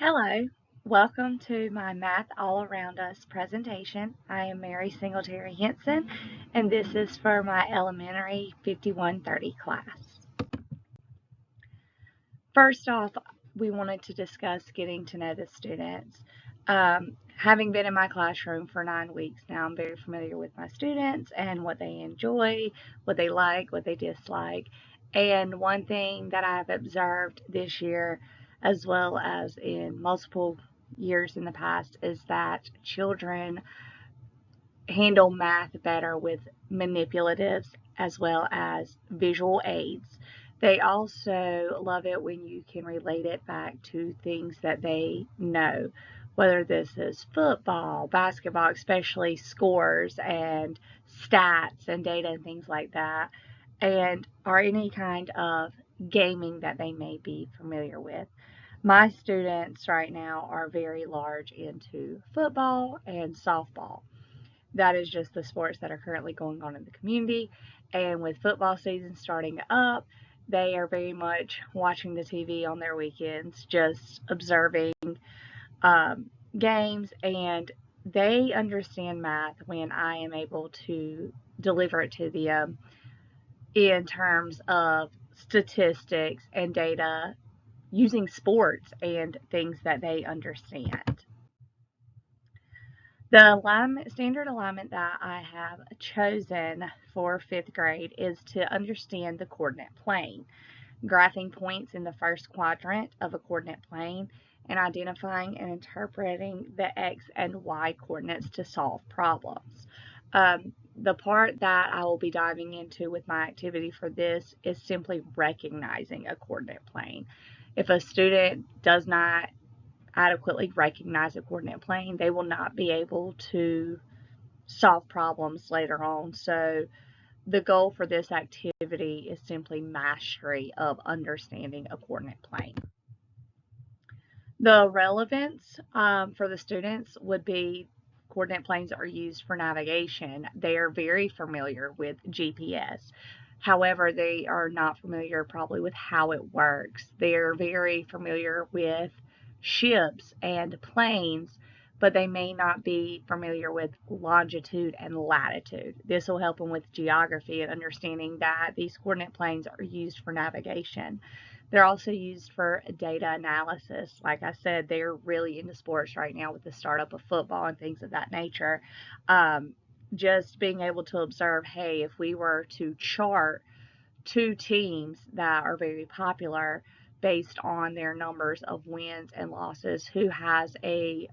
Hello, welcome to my Math All Around Us presentation. I am Mary Singletary Henson, and this is for my elementary 5130 class. First off, we wanted to discuss getting to know the students. Having been in my classroom for 9 weeks now, I'm very familiar with my students and what they enjoy, what they like, what they dislike. And one thing that I've observed this year, as well as in multiple years in the past, is that children handle math better with manipulatives as well as visual aids. They also love it when you can relate it back to things that they know, whether this is football, basketball, especially scores and stats and data and things like that, or any kind of gaming that they may be familiar with. My students right now are very large into football and softball. That is just the sports that are currently going on in the community. And with football season starting up, they are very much watching the TV on their weekends, just observing um, games, and they understand math when I am able to deliver it to them in terms of statistics and data using sports and things that they understand. The standard alignment that I have chosen for fifth grade is to understand the coordinate plane, graphing points in the first quadrant of a coordinate plane, and identifying and interpreting the x and y coordinates to solve problems. The part that I will be diving into with my activity for this is simply recognizing a coordinate plane. If a student does not adequately recognize a coordinate plane, they will not be able to solve problems later on. So the goal for this activity is simply mastery of understanding a coordinate plane. The relevance for the students would be coordinate planes are used for navigation. They are very familiar with GPS. However, they are not familiar probably with how it works. They're very familiar with ships and planes, but they may not be familiar with longitude and latitude. This will help them with geography and understanding that these coordinate planes are used for navigation. They're also used for data analysis. Like I said, they're really into sports right now with the startup of football and things of that nature. Um, just being able to observe, hey, if we were to chart two teams that are very popular based on their numbers of wins and losses, who has a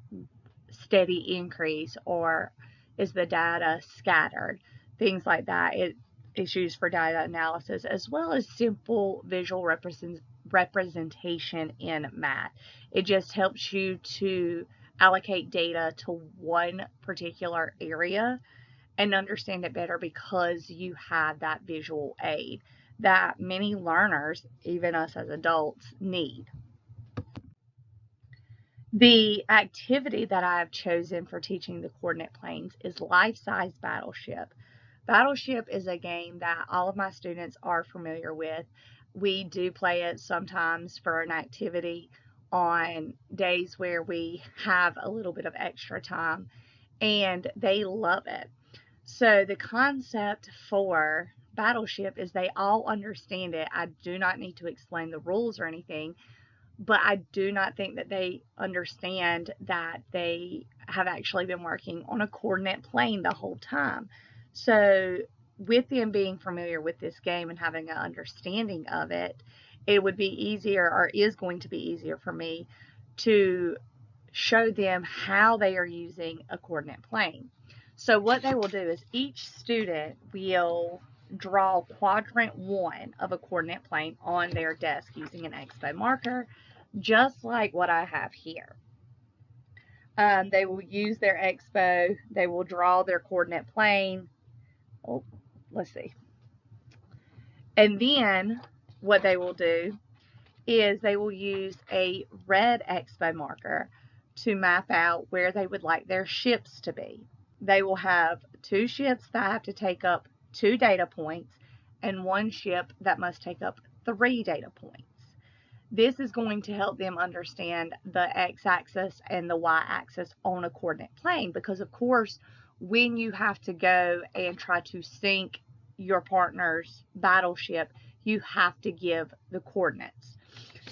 steady increase or is the data scattered, things like that. It is used for data analysis as well as simple visual representation in math. It just helps you to allocate data to one particular area and understand it better because you have that visual aid that many learners, even us as adults, need. The activity that I have chosen for teaching the coordinate planes is Life-Size Battleship. Battleship is a game that all of my students are familiar with. We do play it sometimes for an activity on days where we have a little bit of extra time, and they love it. So the concept for Battleship is they all understand it. I do not need to explain the rules or anything, but I do not think that they understand that they have actually been working on a coordinate plane the whole time. So, with them being familiar with this game and having an understanding of it, it would be easier, or is going to be easier for me to show them how they are using a coordinate plane. So, what they will do is each student will draw quadrant one of a coordinate plane on their desk using an expo marker, just like what I have here. They will use their expo, they will draw their coordinate plane. Oh, let's see. And then what they will do is they will use a red expo marker to map out where they would like their ships to be. They will have two ships that have to take up 2 data points and one ship that must take up 3 data points. This is going to help them understand the x-axis and the y-axis on a coordinate plane, because of course when you have to go and try to sink your partner's battleship, you have to give the coordinates.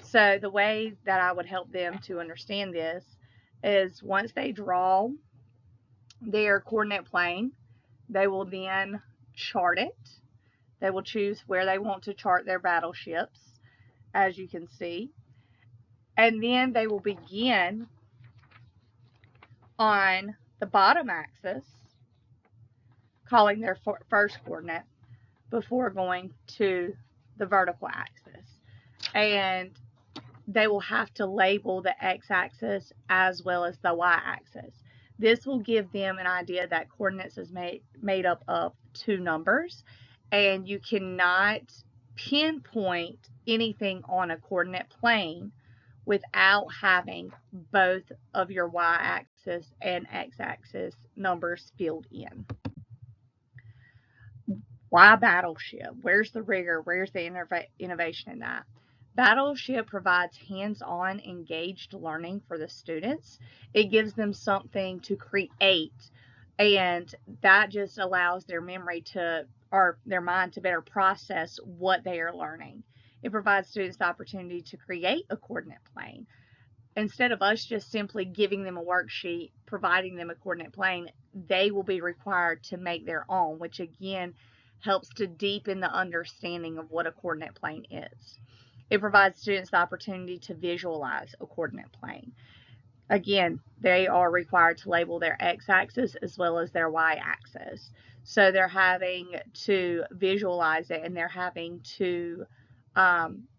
So the way that I would help them to understand this is, once they draw their coordinate plane, they will then chart it. They will choose where they want to chart their battleships, as you can see. And then they will begin on the bottom axis, calling their first coordinate, before going to the vertical axis. And they will have to label the x-axis as well as the y-axis. This will give them an idea that coordinates is made up of two numbers, and you cannot pinpoint anything on a coordinate plane without having both of your y-axis and x-axis numbers filled in. Why battleship? Where's the rigor? Where's the innovation in that? Battleship provides hands-on, engaged learning for the students. It gives them something to create, and that just allows their memory to, or their mind to, better process what they are learning. It provides students the opportunity to create a coordinate plane. Instead of us just simply giving them a worksheet, providing them a coordinate plane, they will be required to make their own, which again helps to deepen the understanding of what a coordinate plane is. It provides students the opportunity to visualize a coordinate plane. Again, they are required to label their x-axis as well as their y-axis. So they're having to visualize it, and they're having to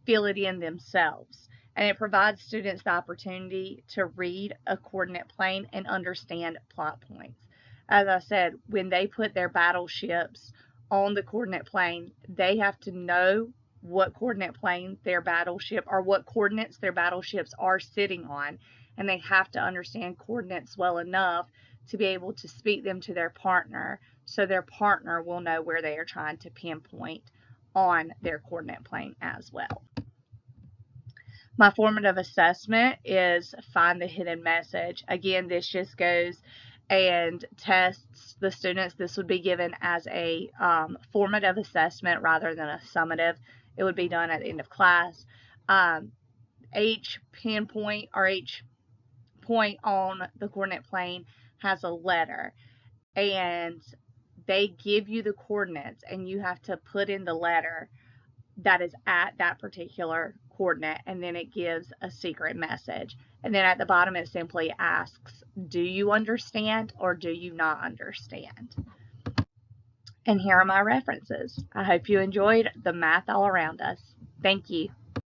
fill it in themselves. And it provides students the opportunity to read a coordinate plane and understand plot points. As I said, when they put their battleships on the coordinate plane, they have to know what coordinate plane their battleship, or what coordinates their battleships are sitting on, and they have to understand coordinates well enough to be able to speak them to their partner, so their partner will know where they are trying to pinpoint on their coordinate plane as well. My formative assessment is find the hidden message. Again, this just goes and tests the students. This would be given as a formative assessment rather than a summative. It would be done at the end of class. Each pinpoint, or each point on the coordinate plane, has a letter, and they give you the coordinates, and you have to put in the letter that is at that particular coordinate, and then it gives a secret message. And then at the bottom it simply asks, do you understand or do you not understand? And here are my references. I hope you enjoyed the Math All Around Us. Thank you.